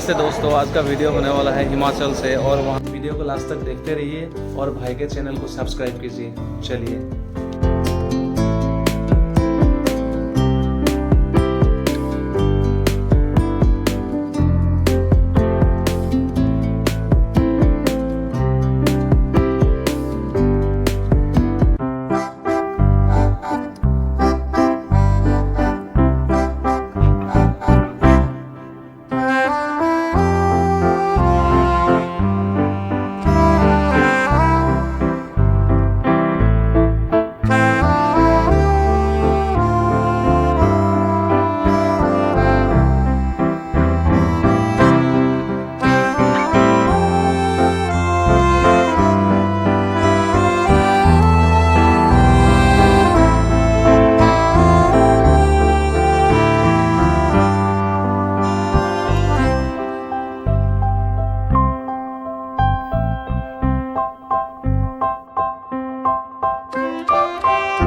नमस्ते दोस्तों, आज का वीडियो होने वाला है हिमाचल से और वहाँ वीडियो को लास्ट तक देखते रहिए और भाई के चैनल को सब्सक्राइब कीजिए। चलिए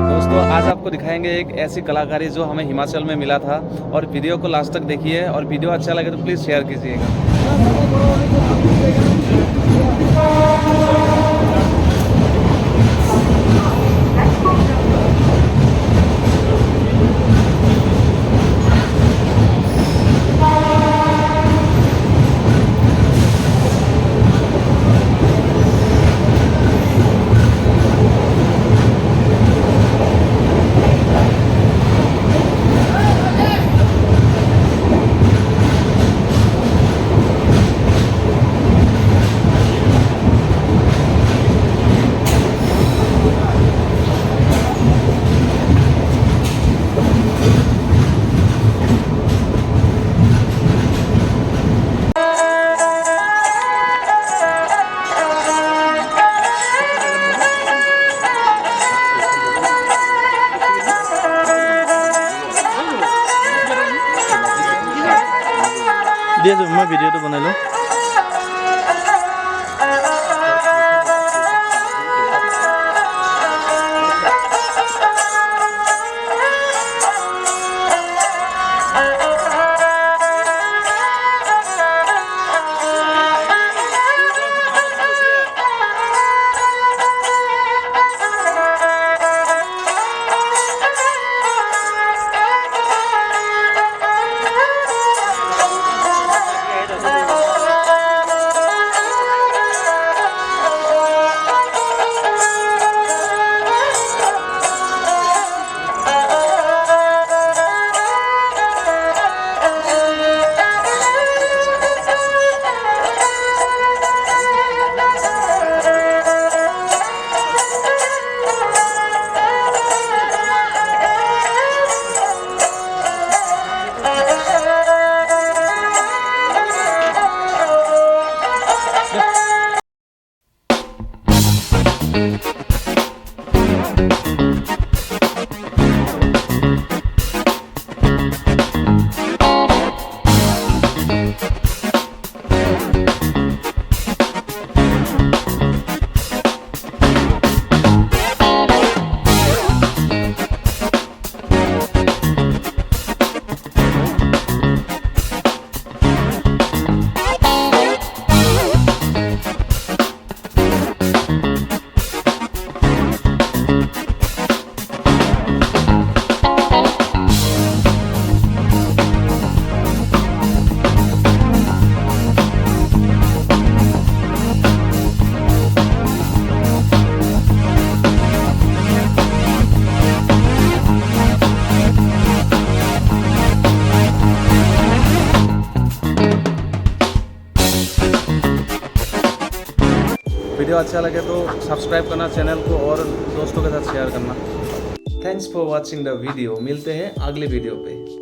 दोस्तों, आज आपको दिखाएंगे एक ऐसी कलाकारी जो हमें हिमाचल में मिला था और वीडियो को लास्ट तक देखिए और वीडियो अच्छा लगे तो प्लीज़ शेयर कीजिएगा। दिएछु म भिडियो त बनाइलो। वीडियो अच्छा लगे तो सब्सक्राइब करना चैनल को और दोस्तों के साथ शेयर करना। Thanks for watching the video. मिलते हैं अगले वीडियो पे।